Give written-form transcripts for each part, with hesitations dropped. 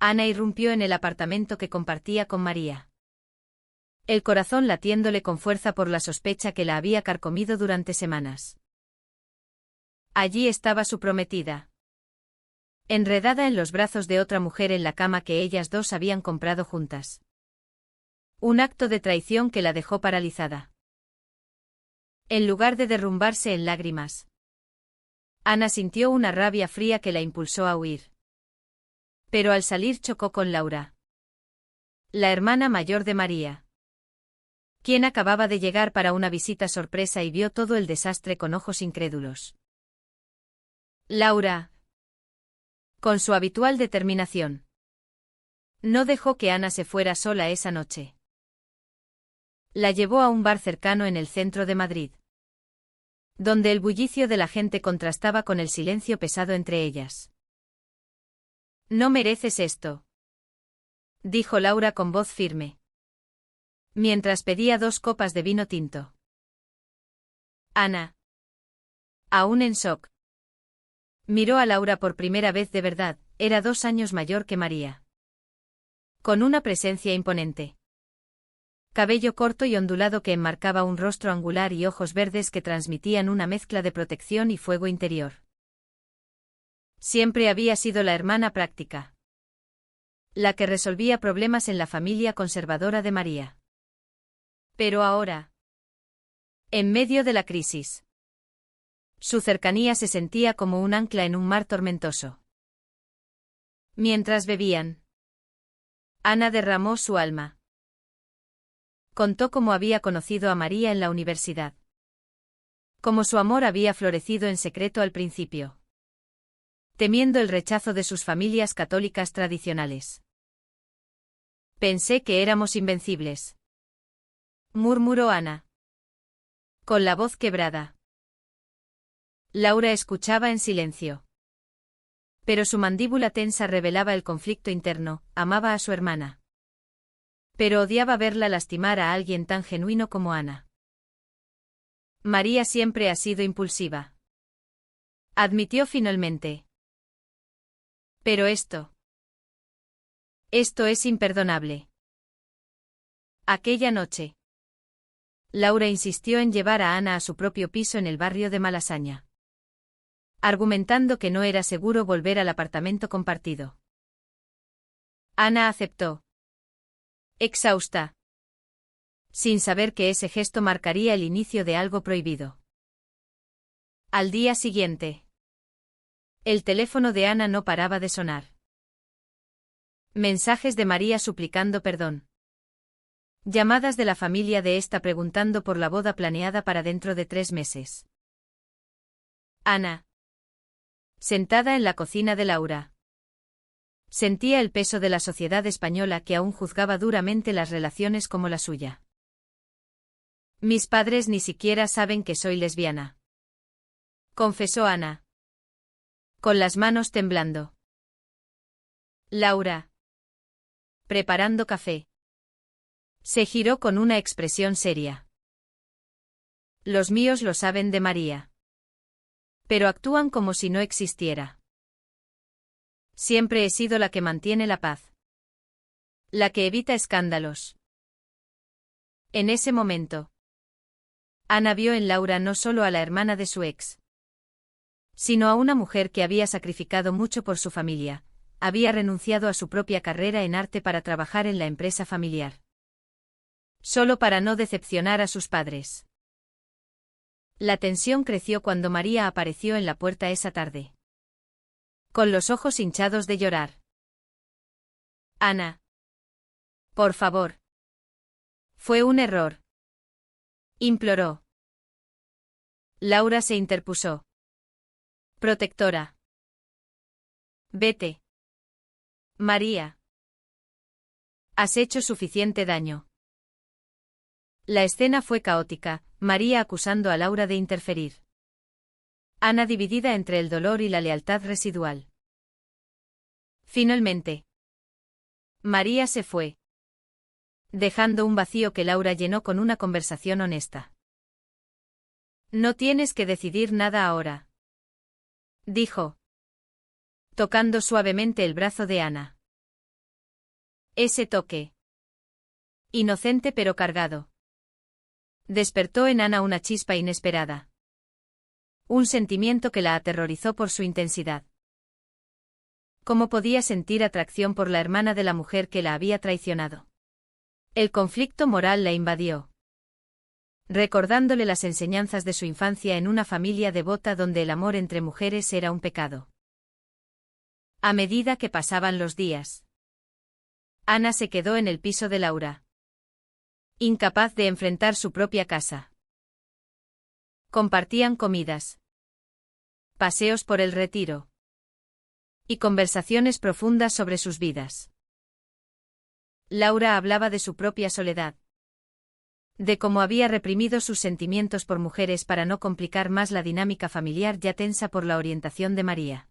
Ana irrumpió en el apartamento que compartía con María. El corazón latiéndole con fuerza por la sospecha que la había carcomido durante semanas. Allí estaba su prometida, enredada en los brazos de otra mujer en la cama que ellas dos habían comprado juntas. Un acto de traición que la dejó paralizada. En lugar de derrumbarse en lágrimas, Ana sintió una rabia fría que la impulsó a huir. Pero al salir chocó con Laura, la hermana mayor de María, quien acababa de llegar para una visita sorpresa y vio todo el desastre con ojos incrédulos. Laura, con su habitual determinación, no dejó que Ana se fuera sola esa noche. La llevó a un bar cercano en el centro de Madrid, donde el bullicio de la gente contrastaba con el silencio pesado entre ellas. «No mereces esto», dijo Laura con voz firme, mientras pedía 2 copas de vino tinto. Ana, aún en shock, miró a Laura por primera vez de verdad. Era 2 años mayor que María, con una presencia imponente. Cabello corto y ondulado que enmarcaba un rostro angular y ojos verdes que transmitían una mezcla de protección y fuego interior. Siempre había sido la hermana práctica, la que resolvía problemas en la familia conservadora de María. Pero ahora, en medio de la crisis, su cercanía se sentía como un ancla en un mar tormentoso. Mientras bebían, Ana derramó su alma. Contó cómo había conocido a María en la universidad, cómo su amor había florecido en secreto al principio, temiendo el rechazo de sus familias católicas tradicionales. «Pensé que éramos invencibles», murmuró Ana, con la voz quebrada. Laura escuchaba en silencio. Pero su mandíbula tensa revelaba el conflicto interno. Amaba a su hermana, pero odiaba verla lastimar a alguien tan genuino como Ana. María siempre ha sido impulsiva, admitió finalmente. Pero esto es imperdonable. Aquella noche, Laura insistió en llevar a Ana a su propio piso en el barrio de Malasaña, argumentando que no era seguro volver al apartamento compartido. Ana aceptó, exhausta, sin saber que ese gesto marcaría el inicio de algo prohibido. Al día siguiente, el teléfono de Ana no paraba de sonar. Mensajes de María suplicando perdón. Llamadas de la familia de esta preguntando por la boda planeada para dentro de 3 meses. Ana, sentada en la cocina de Laura, sentía el peso de la sociedad española que aún juzgaba duramente las relaciones como la suya. «Mis padres ni siquiera saben que soy lesbiana», confesó Ana, con las manos temblando. Laura, preparando café, se giró con una expresión seria. «Los míos lo saben de María, pero actúan como si no existiera. Siempre he sido la que mantiene la paz, la que evita escándalos». En ese momento, Ana vio en Laura no solo a la hermana de su ex, sino a una mujer que había sacrificado mucho por su familia, había renunciado a su propia carrera en arte para trabajar en la empresa familiar, solo para no decepcionar a sus padres. La tensión creció cuando María apareció en la puerta esa tarde, con los ojos hinchados de llorar. «Ana, por favor. Fue un error», imploró. Laura se interpuso. «Protectora. Vete. María. Has hecho suficiente daño». La escena fue caótica, María acusando a Laura de interferir. Ana dividida entre el dolor y la lealtad residual. Finalmente, María se fue, dejando un vacío que Laura llenó con una conversación honesta. «No tienes que decidir nada ahora», dijo, tocando suavemente el brazo de Ana. Ese toque. Inocente pero cargado. Despertó en Ana una chispa inesperada. Un sentimiento que la aterrorizó por su intensidad. ¿Cómo podía sentir atracción por la hermana de la mujer que la había traicionado? El conflicto moral la invadió. Recordándole las enseñanzas de su infancia en una familia devota donde el amor entre mujeres era un pecado. A medida que pasaban los días, Ana se quedó en el piso de Laura. Incapaz de enfrentar su propia casa. Compartían comidas, paseos por el retiro y conversaciones profundas sobre sus vidas. Laura hablaba de su propia soledad, de cómo había reprimido sus sentimientos por mujeres para no complicar más la dinámica familiar ya tensa por la orientación de María.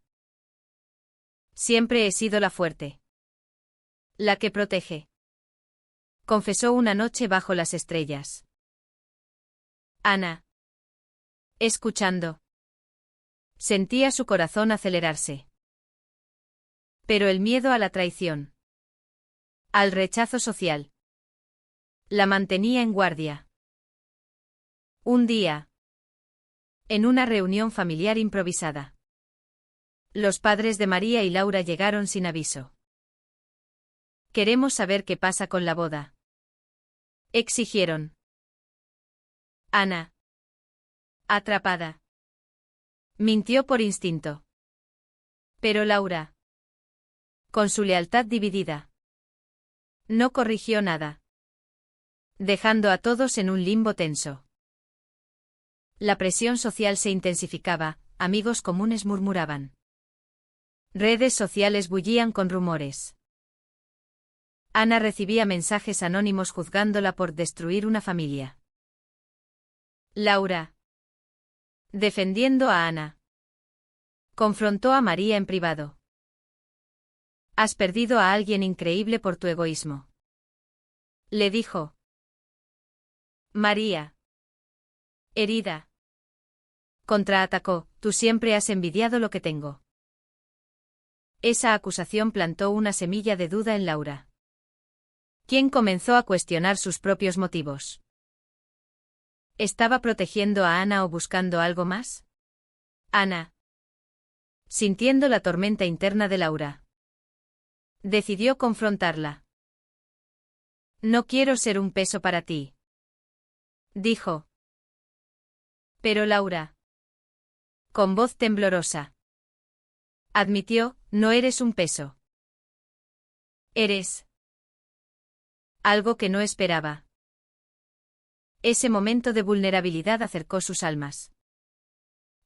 Siempre he sido la fuerte, la que protege, confesó una noche bajo las estrellas. Ana, escuchando, sentía su corazón acelerarse. Pero el miedo a la traición, al rechazo social, la mantenía en guardia. Un día, en una reunión familiar improvisada, los padres de María y Laura llegaron sin aviso. Queremos saber qué pasa con la boda, exigieron. Ana, atrapada, mintió por instinto. Pero Laura, con su lealtad dividida, no corrigió nada, dejando a todos en un limbo tenso. La presión social se intensificaba, amigos comunes murmuraban. Redes sociales bullían con rumores. Ana recibía mensajes anónimos juzgándola por destruir una familia. Laura, defendiendo a Ana, confrontó a María en privado. Has perdido a alguien increíble por tu egoísmo, le dijo. María, herida, contraatacó, tú siempre has envidiado lo que tengo. Esa acusación plantó una semilla de duda en Laura, quien comenzó a cuestionar sus propios motivos. ¿Estaba protegiendo a Ana o buscando algo más? Ana, sintiendo la tormenta interna de Laura, decidió confrontarla. No quiero ser un peso para ti, dijo. Pero Laura, con voz temblorosa, admitió, no eres un peso. Eres algo que no esperaba. Ese momento de vulnerabilidad acercó sus almas.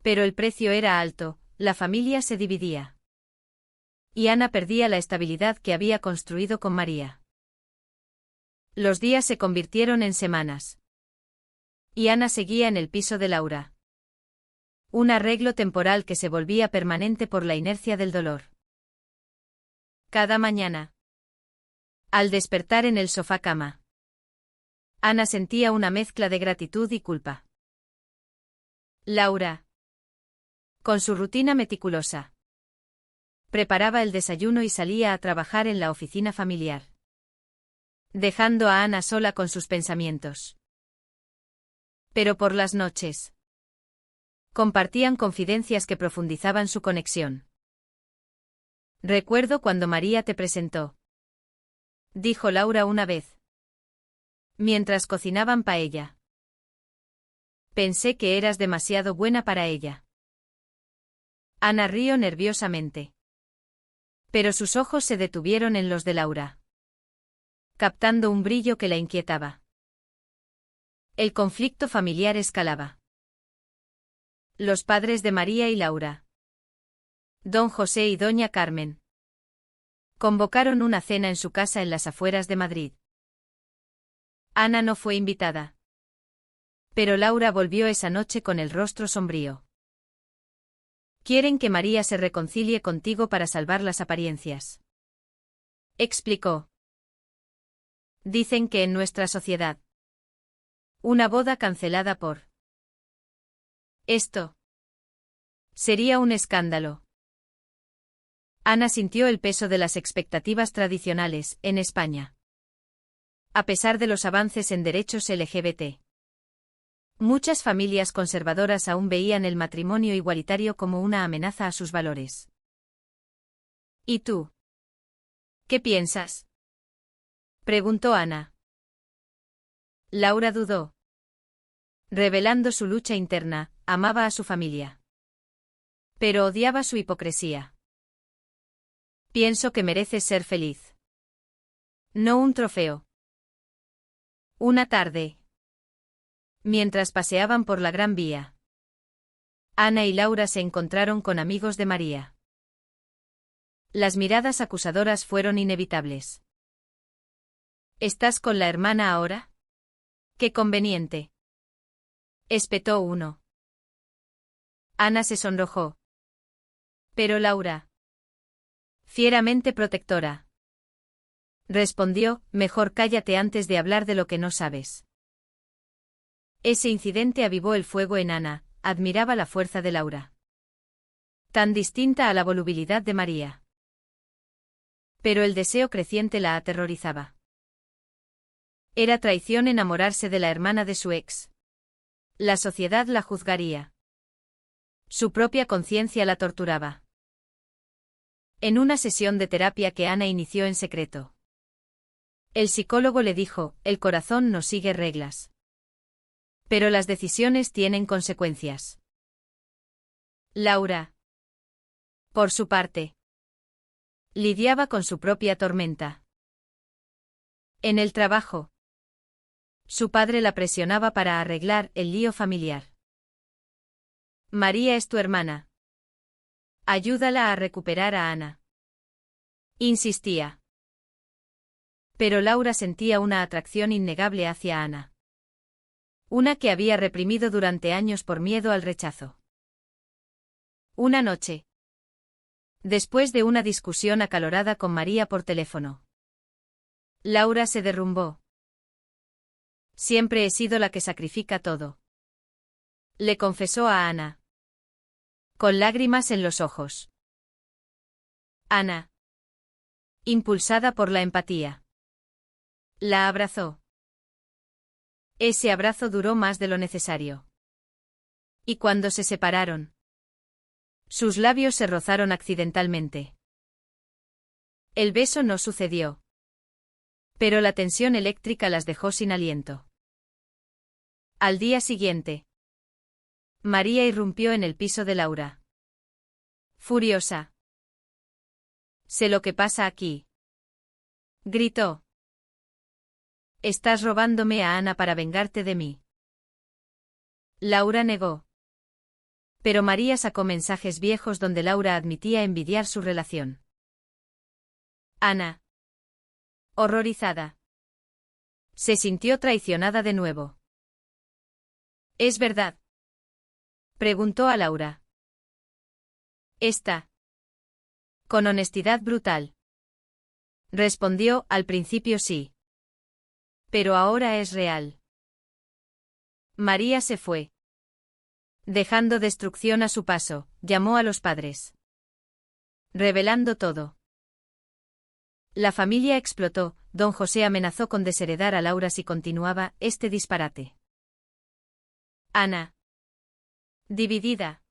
Pero el precio era alto, la familia se dividía. Y Ana perdía la estabilidad que había construido con María. Los días se convirtieron en semanas. Y Ana seguía en el piso de Laura. Un arreglo temporal que se volvía permanente por la inercia del dolor. Cada mañana, al despertar en el sofá cama, Ana sentía una mezcla de gratitud y culpa. Laura, con su rutina meticulosa, preparaba el desayuno y salía a trabajar en la oficina familiar, dejando a Ana sola con sus pensamientos. Pero por las noches, compartían confidencias que profundizaban su conexión. Recuerdo cuando María te presentó, dijo Laura una vez, mientras cocinaban paella. Pensé que eras demasiado buena para ella. Ana rió nerviosamente. Pero sus ojos se detuvieron en los de Laura, captando un brillo que la inquietaba. El conflicto familiar escalaba. Los padres de María y Laura, don José y doña Carmen, convocaron una cena en su casa en las afueras de Madrid. Ana no fue invitada. Pero Laura volvió esa noche con el rostro sombrío. Quieren que María se reconcilie contigo para salvar las apariencias, explicó. Dicen que en nuestra sociedad, una boda cancelada por esto sería un escándalo. Ana sintió el peso de las expectativas tradicionales, en España. A pesar de los avances en derechos LGBT. Muchas familias conservadoras aún veían el matrimonio igualitario como una amenaza a sus valores. ¿Y tú? ¿Qué piensas? Preguntó Ana. Laura dudó. Revelando su lucha interna, amaba a su familia. Pero odiaba su hipocresía. Pienso que mereces ser feliz. No un trofeo. Una tarde. Mientras paseaban por la Gran Vía. Ana y Laura se encontraron con amigos de María. Las miradas acusadoras fueron inevitables. ¿Estás con la hermana ahora? ¡Qué conveniente! Espetó uno. Ana se sonrojó. Pero Laura. Fieramente protectora. Respondió, mejor cállate antes de hablar de lo que no sabes. Ese incidente avivó el fuego en Ana, admiraba la fuerza de Laura. Tan distinta a la volubilidad de María. Pero el deseo creciente la aterrorizaba. Era traición enamorarse de la hermana de su ex. La sociedad la juzgaría. Su propia conciencia la torturaba. En una sesión de terapia que Ana inició en secreto. El psicólogo le dijo, el corazón no sigue reglas. Pero las decisiones tienen consecuencias. Laura. Por su parte. Lidiaba con su propia tormenta. En el trabajo. Su padre la presionaba para arreglar el lío familiar. María es tu hermana. Ayúdala a recuperar a Ana. Insistía. Pero Laura sentía una atracción innegable hacia Ana. Una que había reprimido durante años por miedo al rechazo. Una noche. Después de una discusión acalorada con María por teléfono. Laura se derrumbó. Siempre he sido la que sacrifica todo. Le confesó a Ana. Con lágrimas en los ojos. Ana. Impulsada por la empatía. La abrazó. Ese abrazo duró más de lo necesario. Y cuando se separaron. Sus labios se rozaron accidentalmente. El beso no sucedió. Pero la tensión eléctrica las dejó sin aliento. Al día siguiente. María irrumpió en el piso de Laura. Furiosa. Sé lo que pasa aquí. Gritó. Estás robándome a Ana para vengarte de mí. Laura negó. Pero María sacó mensajes viejos donde Laura admitía envidiar su relación. Ana. Horrorizada. Se sintió traicionada de nuevo. ¿Es verdad? Preguntó a Laura. Esta. Con honestidad brutal. Respondió, al principio sí. Pero ahora es real. María se fue. Dejando destrucción a su paso, llamó a los padres. Revelando todo. La familia explotó, don José amenazó con desheredar a Laura si continuaba este disparate. Ana. Dividida.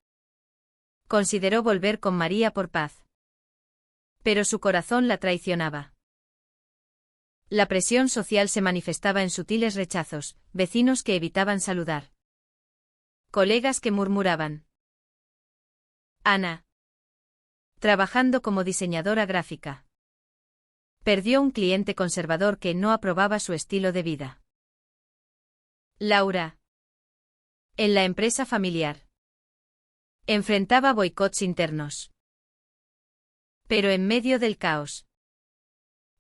Consideró volver con María por paz. Pero su corazón la traicionaba. La presión social se manifestaba en sutiles rechazos, vecinos que evitaban saludar. Colegas que murmuraban. Ana. Trabajando como diseñadora gráfica. Perdió un cliente conservador que no aprobaba su estilo de vida. Laura. En la empresa familiar. Enfrentaba boicots internos. Pero en medio del caos.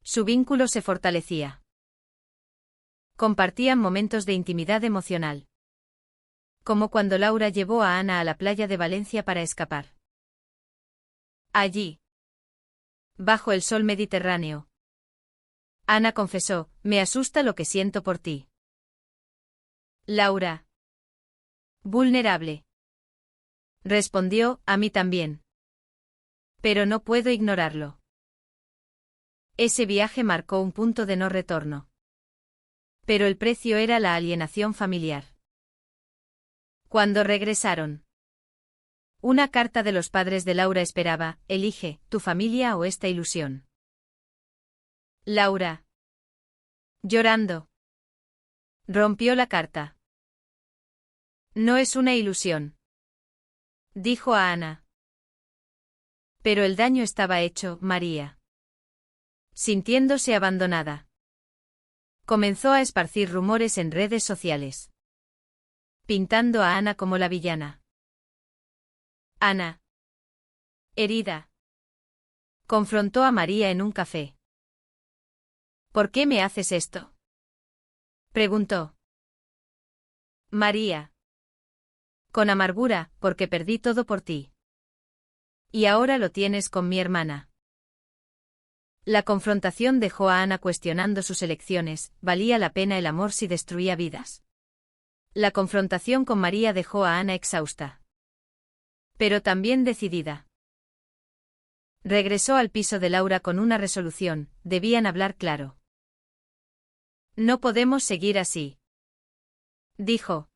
Su vínculo se fortalecía. Compartían momentos de intimidad emocional. Como cuando Laura llevó a Ana a la playa de Valencia para escapar. Allí. Bajo el sol mediterráneo. Ana confesó, me asusta lo que siento por ti. Laura. Vulnerable. Respondió, a mí también. Pero no puedo ignorarlo. Ese viaje marcó un punto de no retorno. Pero el precio era la alienación familiar. Cuando regresaron, una carta de los padres de Laura esperaba: elige, tu familia o esta ilusión. Laura, llorando, rompió la carta. No es una ilusión, dijo a Ana. Pero el daño estaba hecho, María. Sintiéndose abandonada, comenzó a esparcir rumores en redes sociales, pintando a Ana como la villana. Ana, herida, confrontó a María en un café. ¿Por qué me haces esto?, preguntó. María, con amargura, porque perdí todo por ti. Y ahora lo tienes con mi hermana. La confrontación dejó a Ana cuestionando sus elecciones: ¿valía la pena el amor si destruía vidas? La confrontación con María dejó a Ana exhausta, pero también decidida. Regresó al piso de Laura con una resolución: debían hablar claro. No podemos seguir así, dijo,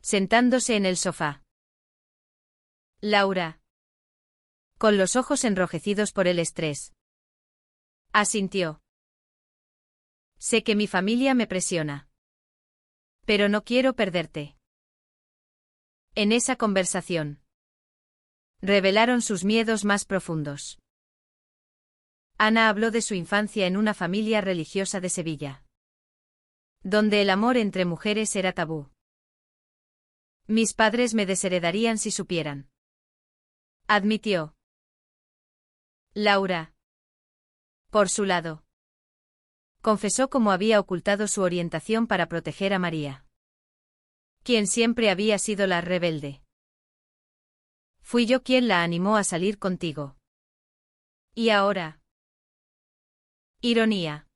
sentándose en el sofá. Laura, con los ojos enrojecidos por el estrés, asintió. Sé que mi familia me presiona, pero no quiero perderte. En esa conversación, revelaron sus miedos más profundos. Ana habló de su infancia en una familia religiosa de Sevilla, donde el amor entre mujeres era tabú. Mis padres me desheredarían si supieran, admitió. Laura, por su lado, confesó cómo había ocultado su orientación para proteger a María, quien siempre había sido la rebelde. Fui yo quien la animó a salir contigo. ¿Y ahora? Ironía.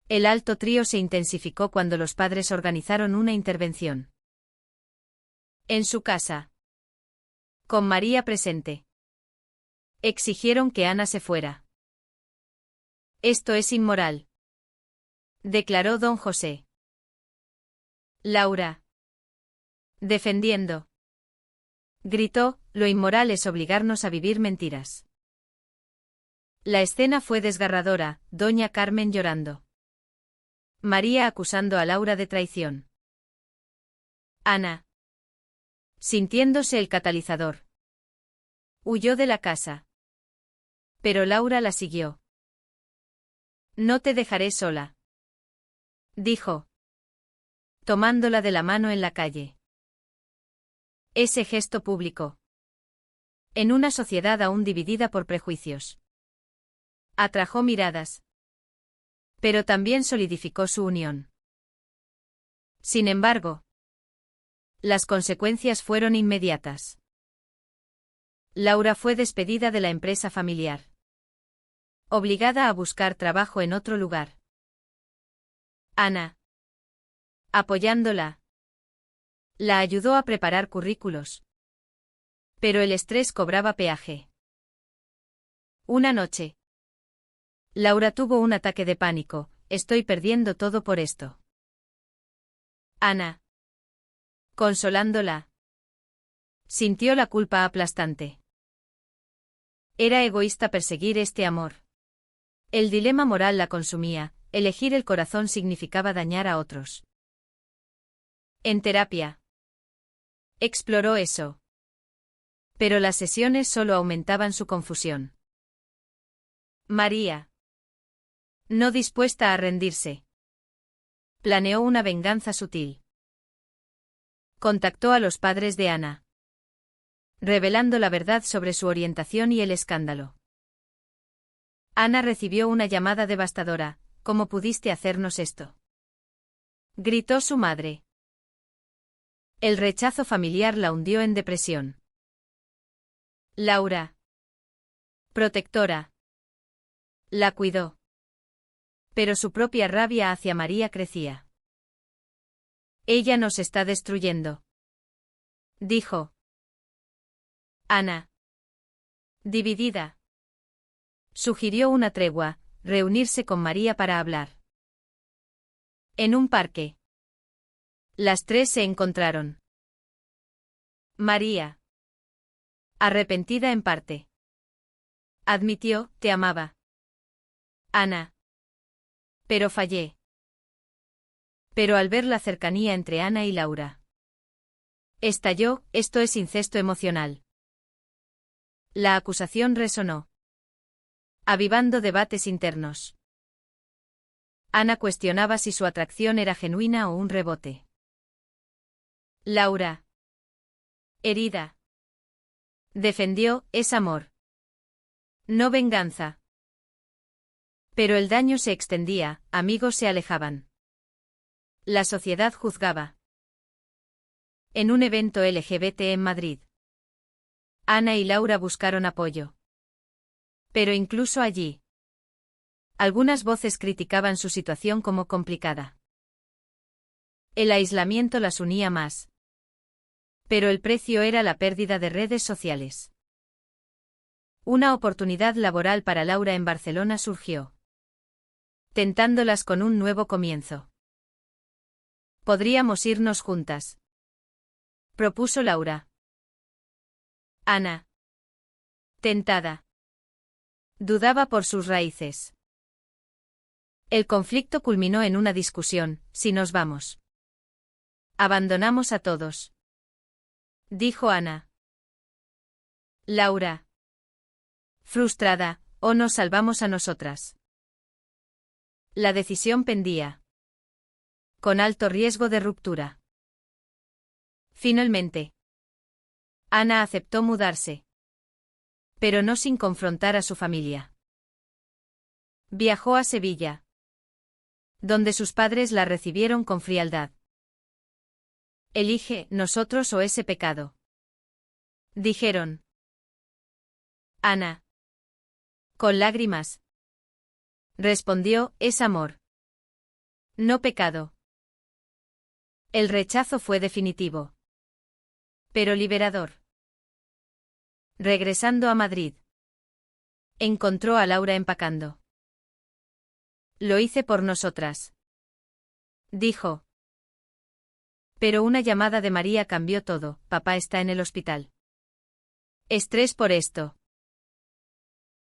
El alto trío se intensificó cuando los padres organizaron una intervención en su casa, con María presente. Exigieron que Ana se fuera. Esto es inmoral, declaró don José. Laura, defendiendo, gritó: lo inmoral es obligarnos a vivir mentiras. La escena fue desgarradora: doña Carmen llorando, María acusando a Laura de traición, Ana, sintiéndose el catalizador, huyó de la casa. Pero Laura la siguió. No te dejaré sola, dijo, tomándola de la mano en la calle. Ese gesto público, en una sociedad aún dividida por prejuicios, atrajo miradas, pero también solidificó su unión. Sin embargo, las consecuencias fueron inmediatas. Laura fue despedida de la empresa familiar, obligada a buscar trabajo en otro lugar. Ana, apoyándola, la ayudó a preparar currículos. Pero el estrés cobraba peaje. Una noche, Laura tuvo un ataque de pánico: estoy perdiendo todo por esto. Ana, consolándola, sintió la culpa aplastante. Era egoísta perseguir este amor. El dilema moral la consumía: elegir el corazón significaba dañar a otros. En terapia, exploró eso. Pero las sesiones solo aumentaban su confusión. María, no dispuesta a rendirse, planeó una venganza sutil. Contactó a los padres de Ana, revelando la verdad sobre su orientación y el escándalo. Ana recibió una llamada devastadora: ¿cómo pudiste hacernos esto?, gritó su madre. El rechazo familiar la hundió en depresión. Laura, protectora, la cuidó. Pero su propia rabia hacia María crecía. Ella nos está destruyendo, dijo. Ana, Dividida. Sugirió una tregua, reunirse con María para hablar. En un parque. Las tres se encontraron. María. Arrepentida en parte. Admitió, te amaba. Ana. Pero fallé. Pero al ver la cercanía entre Ana y Laura. Estalló, esto es incesto emocional. La acusación resonó, avivando debates internos. Ana cuestionaba si su atracción era genuina o un rebote. Laura. Herida. Defendió, es amor. No venganza. Pero el daño se extendía, amigos se alejaban. La sociedad juzgaba. En un evento LGBT en Madrid. Ana y Laura buscaron apoyo. Pero incluso allí. Algunas voces criticaban su situación como complicada. El aislamiento las unía más. Pero el precio era la pérdida de redes sociales. Una oportunidad laboral para Laura en Barcelona surgió, tentándolas con un nuevo comienzo. Podríamos irnos juntas, propuso Laura. Ana. Tentada. Dudaba por sus raíces. El conflicto culminó en una discusión, si nos vamos. Abandonamos a todos. Dijo Ana. Laura. Frustrada, o nos salvamos a nosotras. La decisión pendía. Con alto riesgo de ruptura. Finalmente. Ana aceptó mudarse. Pero no sin confrontar a su familia. Viajó a Sevilla, donde sus padres la recibieron con frialdad. Elige, nosotros o ese pecado. Dijeron. Ana. Con lágrimas. Respondió, es amor. No pecado. El rechazo fue definitivo. Pero liberador. Regresando a Madrid. Encontró a Laura empacando. Lo hice por nosotras. Dijo. Pero una llamada de María cambió todo, papá está en el hospital. Estrés por esto.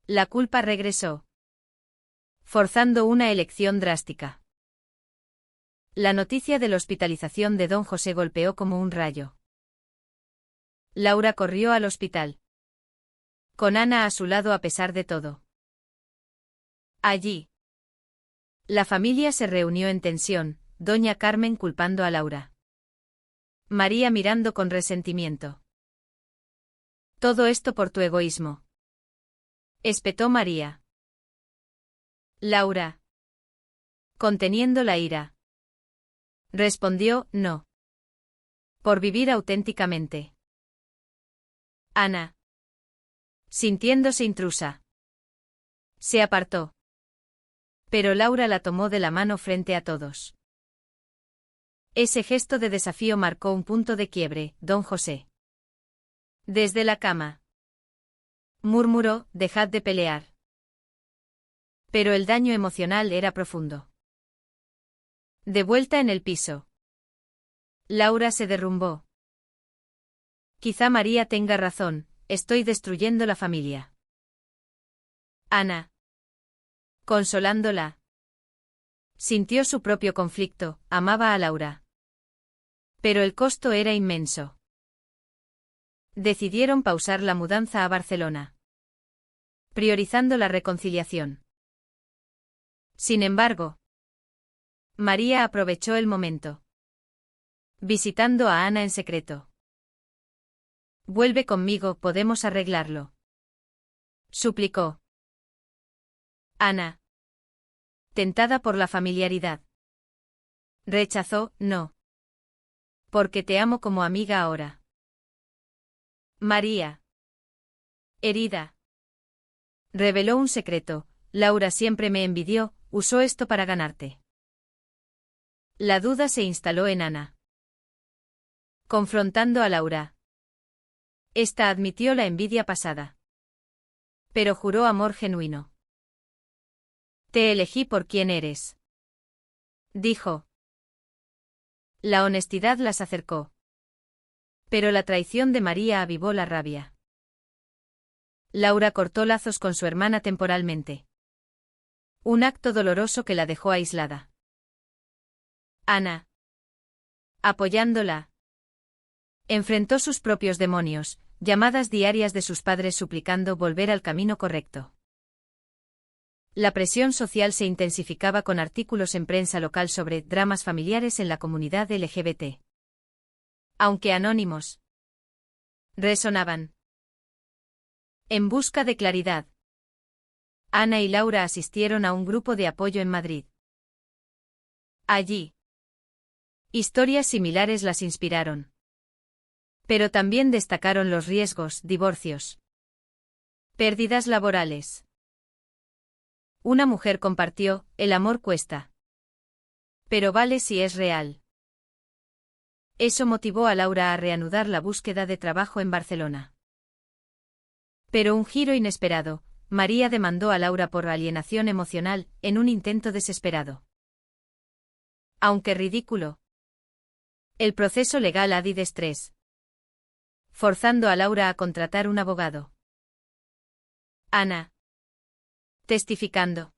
La culpa regresó. Forzando una elección drástica. La noticia de la hospitalización de don José golpeó como un rayo. Laura corrió al hospital. Con Ana a su lado a pesar de todo. Allí. La familia se reunió en tensión, doña Carmen culpando a Laura. María mirando con resentimiento. Todo esto por tu egoísmo. Espetó María. Laura. Conteniendo la ira. Respondió, no. Por vivir auténticamente. Ana. Sintiéndose intrusa. Se apartó. Pero Laura la tomó de la mano frente a todos. Ese gesto de desafío marcó un punto de quiebre, don José. Desde la cama. Murmuró, dejad de pelear. Pero el daño emocional era profundo. De vuelta en el piso. Laura se derrumbó. Quizá María tenga razón, estoy destruyendo la familia. Ana. Consolándola. Sintió su propio conflicto, amaba a Laura. Pero el costo era inmenso. Decidieron pausar la mudanza a Barcelona, priorizando la reconciliación. Sin embargo, María aprovechó el momento, visitando a Ana en secreto. Vuelve conmigo, podemos arreglarlo. Suplicó. Ana. Tentada por la familiaridad. Rechazó, no. Porque te amo como amiga ahora. María. Herida. Reveló un secreto, Laura siempre me envidió, usó esto para ganarte. La duda se instaló en Ana. Confrontando a Laura. Esta admitió la envidia pasada. Pero juró amor genuino. Te elegí por quien eres, dijo. La honestidad las acercó. Pero la traición de María avivó la rabia. Laura cortó lazos con su hermana temporalmente. Un acto doloroso que la dejó aislada. Ana, apoyándola, enfrentó sus propios demonios, llamadas diarias de sus padres suplicando volver al camino correcto. La presión social se intensificaba con artículos en prensa local sobre dramas familiares en la comunidad LGBT. Aunque anónimos, resonaban. En busca de claridad, Ana y Laura asistieron a un grupo de apoyo en Madrid. Allí, historias similares las inspiraron. Pero también destacaron los riesgos, divorcios, pérdidas laborales. Una mujer compartió, el amor cuesta. Pero vale si es real. Eso motivó a Laura a reanudar la búsqueda de trabajo en Barcelona. Pero un giro inesperado, María demandó a Laura por alienación emocional, en un intento desesperado. Aunque ridículo. El proceso legal adi de estrés, forzando a Laura a contratar un abogado. Ana, testificando,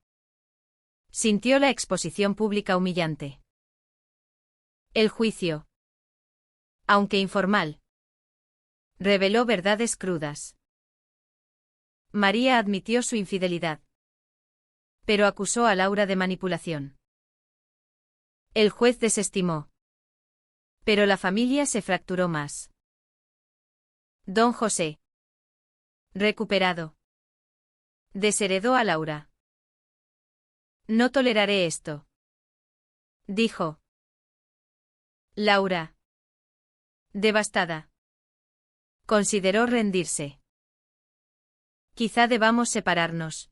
sintió la exposición pública humillante. El juicio, aunque informal, reveló verdades crudas. María admitió su infidelidad, pero acusó a Laura de manipulación. El juez desestimó, pero la familia se fracturó más. Don José, recuperado, desheredó a Laura. No toleraré esto, dijo. Laura, devastada, consideró rendirse. Quizá debamos separarnos,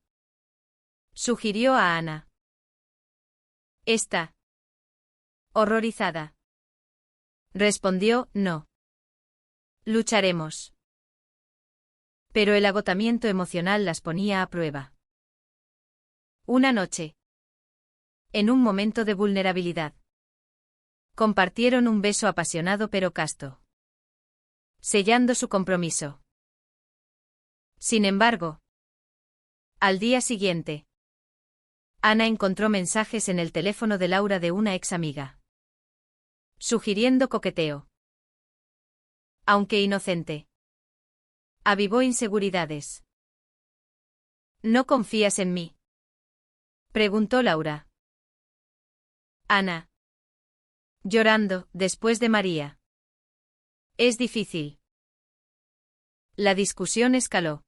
sugirió a Ana. Esta, horrorizada, respondió, no. Lucharemos. Pero el agotamiento emocional las ponía a prueba. Una noche, en un momento de vulnerabilidad, compartieron un beso apasionado pero casto, sellando su compromiso. Sin embargo, al día siguiente, Ana encontró mensajes en el teléfono de Laura de una ex amiga, sugiriendo coqueteo. Aunque inocente, avivó inseguridades. ¿No confías en mí?, preguntó Laura. Ana, llorando, después de María. Es difícil. La discusión escaló,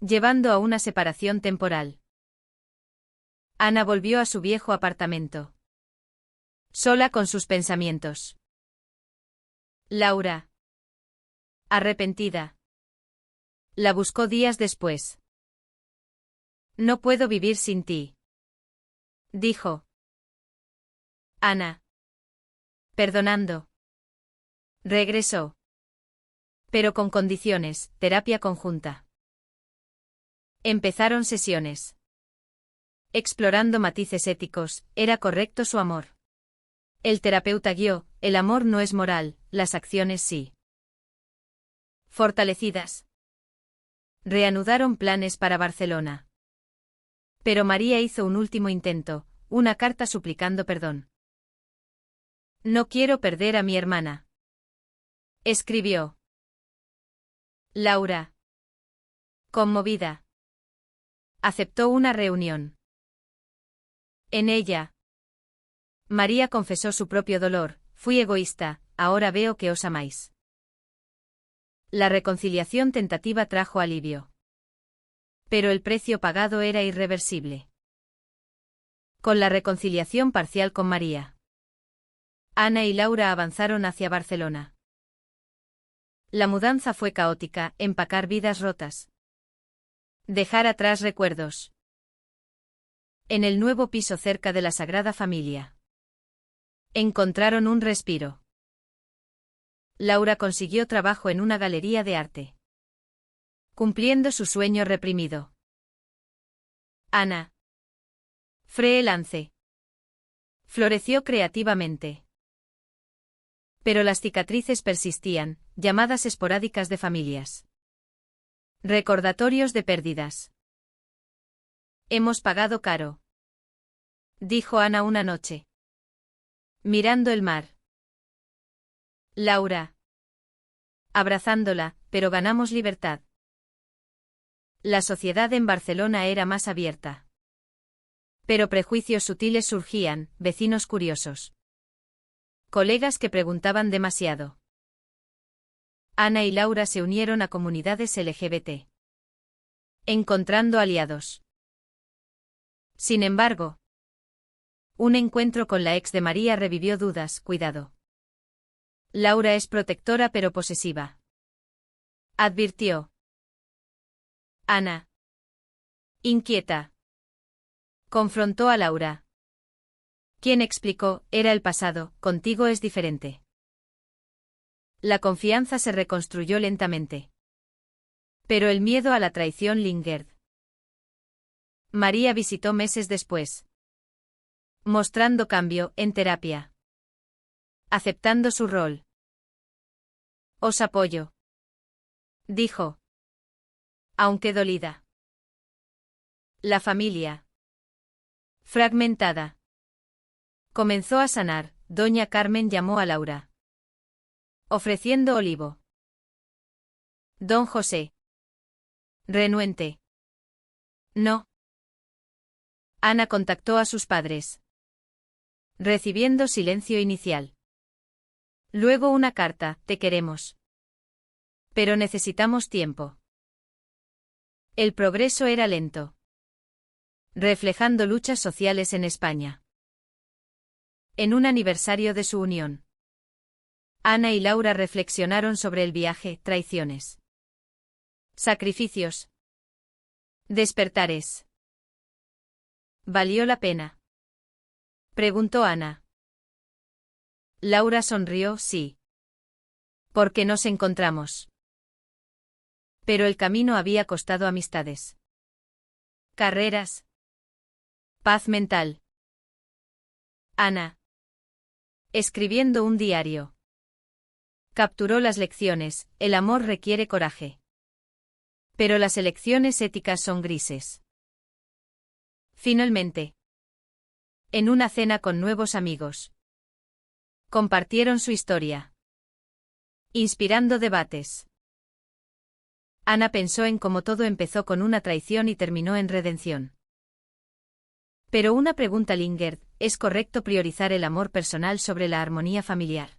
llevando a una separación temporal. Ana volvió a su viejo apartamento, sola con sus pensamientos. Laura, arrepentida, la buscó días después. No puedo vivir sin ti, dijo. Ana, perdonando, regresó. Pero con condiciones, terapia conjunta. Empezaron sesiones. Explorando matices éticos, ¿era correcto su amor? El terapeuta guió, el amor no es moral, las acciones sí. Fortalecidas, reanudaron planes para Barcelona. Pero María hizo un último intento, una carta suplicando perdón. No quiero perder a mi hermana, escribió. Laura, conmovida, aceptó una reunión. En ella, María confesó su propio dolor, fui egoísta, ahora veo que os amáis. La reconciliación tentativa trajo alivio. Pero el precio pagado era irreversible. Con la reconciliación parcial con María, Ana y Laura avanzaron hacia Barcelona. La mudanza fue caótica, empacar vidas rotas, dejar atrás recuerdos. En el nuevo piso cerca de la Sagrada Familia, encontraron un respiro. Laura consiguió trabajo en una galería de arte. cumpliendo su sueño reprimido. Ana Freelance floreció creativamente. Pero las cicatrices persistían, llamadas esporádicas de familias. Recordatorios de pérdidas. Hemos pagado caro, dijo Ana una noche, mirando el mar. Laura. Abrazándola, pero ganamos libertad. La sociedad en Barcelona era más abierta. Pero prejuicios sutiles surgían, vecinos curiosos. Colegas que preguntaban demasiado. Ana y Laura se unieron a comunidades LGBT. Encontrando aliados. Sin embargo, un encuentro con la ex de María revivió dudas, cuidado. Laura es protectora pero posesiva. Advirtió. Ana. Inquieta. Confrontó a Laura. Quien explicó, era el pasado, contigo es diferente. La confianza se reconstruyó lentamente. Pero el miedo a la traición lingered. María visitó meses después. Mostrando cambio, en terapia. Aceptando su rol. Os apoyo. Dijo. Aunque dolida. La familia. Fragmentada. Comenzó a sanar. Doña Carmen llamó a Laura. Ofreciendo olivo. Don José. Renuente. No. Ana contactó a sus padres. Recibiendo silencio inicial. Luego una carta, te queremos. Pero necesitamos tiempo. El progreso era lento. Reflejando luchas sociales en España. En un aniversario de su unión. Ana y Laura reflexionaron sobre el viaje, traiciones. Sacrificios. Despertares. ¿Valió la pena? Preguntó Ana. Laura sonrió, sí. Porque nos encontramos. Pero el camino había costado amistades. Carreras. Paz mental. Ana. Escribiendo un diario. Capturó las lecciones, el amor requiere coraje. Pero las elecciones éticas son grises. Finalmente. En una cena con nuevos amigos. Compartieron su historia. Inspirando debates. Ana pensó en cómo todo empezó con una traición y terminó en redención. Pero una pregunta lingered, ¿es correcto priorizar el amor personal sobre la armonía familiar?